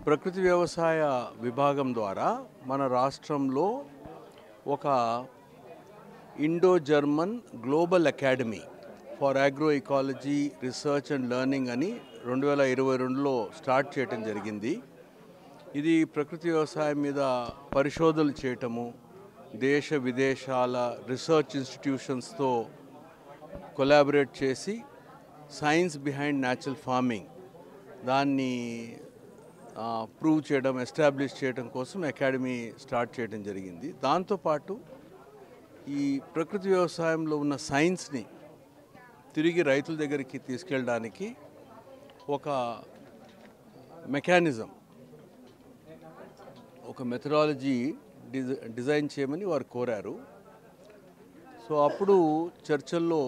ప్రకృతి వ్యవసాయ విభాగం ద్వారా మన రాష్ట్రంలో ఒక Indo German global academy for agro ecology research and learning అని 2022లో స్టార్ట్ చేయడం జరిగింది. ఇది ప్రకృతి వ్యవసాయం మీద పరిశోధనలు చేయటము, దేశ విదేశాల రీసెర్చ్ ఇన్స్టిట్యూషన్స్తో కొలాబరేట్ చేసి సైన్స్ బిహైండ్ న్యాచురల్ ఫార్మింగ్ దాన్ని ప్రూవ్ చేయడం, ఎస్టాబ్లిష్ చేయడం కోసం అకాడమీ స్టార్ట్ చేయడం జరిగింది. దాంతోపాటు ఈ ప్రకృతి వ్యవసాయంలో ఉన్న సైన్స్ని తిరిగి రైతుల దగ్గరికి తీసుకెళ్ళడానికి ఒక మెకానిజం, ఒక మెథడాలజీ డిజైన్ చేయమని వారు కోరారు. సో అప్పుడు చర్చల్లో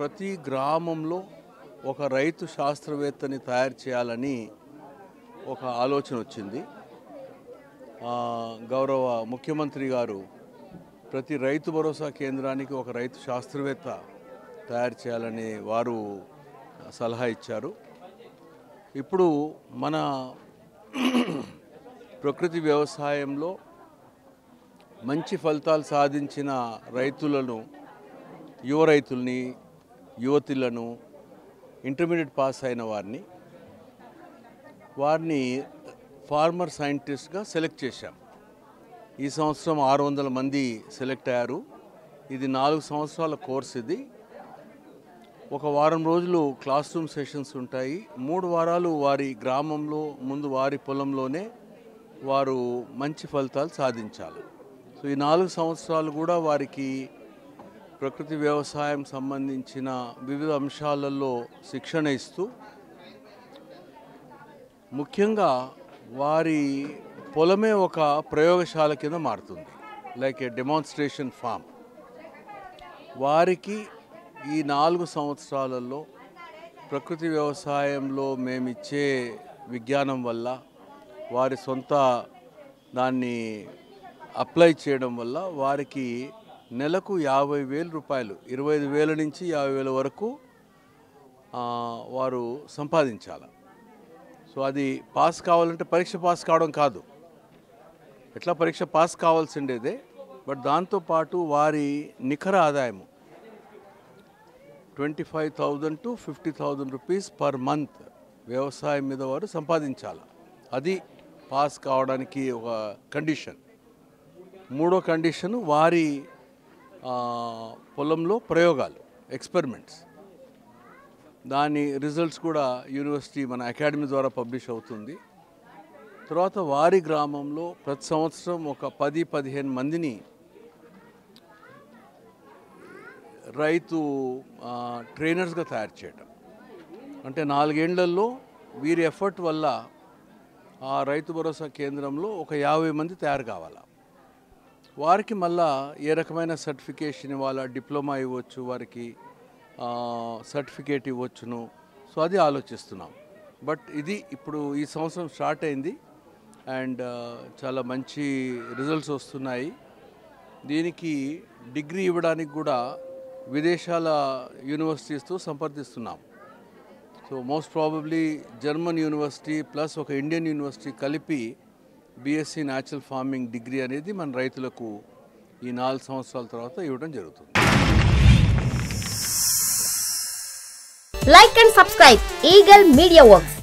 ప్రతి గ్రామంలో ఒక రైతు శాస్త్రవేత్తని తయారు చేయాలని ఒక ఆలోచన వచ్చింది. గౌరవ ముఖ్యమంత్రి గారు ప్రతి రైతు భరోసా కేంద్రానికి ఒక రైతు శాస్త్రవేత్త తయారు చేయాలని వారు సలహా ఇచ్చారు. ఇప్పుడు మన ప్రకృతి వ్యవసాయంలో మంచి ఫలితాలు సాధించిన రైతులను, యువ రైతుల్ని, యువతులను, ఇంటర్మీడియట్ పాస్ అయిన వారిని ఫార్మర్ సైంటిస్ట్గా సెలెక్ట్ చేశాం. ఈ సంవత్సరం 600 మంది సెలెక్ట్ అయ్యారు. ఇది 4 సంవత్సరాల కోర్స్. ఇది ఒక వారం రోజులు క్లాస్ రూమ్ సెషన్స్ ఉంటాయి. 3 వారాలు వారి గ్రామంలో, ముందు వారి పొలంలోనే వారు మంచి ఫలితాలు సాధించాలి. సో ఈ 4 సంవత్సరాలు కూడా వారికి ప్రకృతి వ్యవసాయం సంబంధించిన వివిధ అంశాలలో శిక్షణ ఇస్తూ, ముఖ్యంగా వారి పొలమే ఒక ప్రయోగశాల కింద మారుతుంది, లైక్ ఏ డెమాన్స్ట్రేషన్ ఫామ్. వారికి ఈ 4 సంవత్సరాలలో ప్రకృతి వ్యవసాయంలో మేమిచ్చే విజ్ఞానం వల్ల, వారి సొంత దాన్ని అప్లై చేయడం వల్ల వారికి నెలకు 50,000 రూపాయలు, 25,000 నుంచి 50,000 వరకు వారు సంపాదించాలి. సో అది పాస్ కావాలంటే పరీక్ష పాస్ కావడం కాదు, ఎట్లా పరీక్ష పాస్ కావాల్సిండేదే. బట్ దాంతోపాటు వారి నికర ఆదాయము 25,000 to 50,000 రూపీస్ పర్ మంత్ వ్యవసాయం మీద వారు సంపాదించాలి. అది పాస్ కావడానికి ఒక కండిషన్. 3వ కండిషను వారి పొలంలో ప్రయోగాలు, ఎక్స్పెరిమెంట్స్. దాని రిజల్ట్స్ కూడా యూనివర్సిటీ మన అకాడమీ ద్వారా పబ్లిష్ అవుతుంది. తర్వాత వారి గ్రామంలో ప్రతి సంవత్సరం ఒక 10-15 మందిని రైతు ట్రైనర్స్గా తయారు చేయటం. అంటే 4 ఏళ్లలో వీరి ఎఫర్ట్ వల్ల ఆ రైతు భరోసా కేంద్రంలో ఒక 50 మంది తయారు కావాలి. వారికి మళ్ళా ఏ రకమైన సర్టిఫికేషన్ ఇవ్వాలా, డిప్లొమా ఇవ్వచ్చు, వారికి సర్టిఫికేట్ ఇవ్వచ్చును. సో అది ఆలోచిస్తున్నాం. బట్ ఇది ఇప్పుడు ఈ సంవత్సరం స్టార్ట్ అయింది అండ్ చాలా మంచి రిజల్ట్స్ వస్తున్నాయి. దీనికి డిగ్రీ ఇవ్వడానికి కూడా విదేశాల యూనివర్సిటీస్తో సంప్రదిస్తున్నాం. So most probably German university plus ఒక ఇండియన్ యూనివర్సిటీ కలిపి బీఎస్సీ న్యాచురల్ ఫార్మింగ్ డిగ్రీ అనేది మన రైతులకు ఈ 4 సంవత్సరాల తర్వాత ఇవ్వడం జరుగుతుంది. Like and subscribe Eagle Media Works.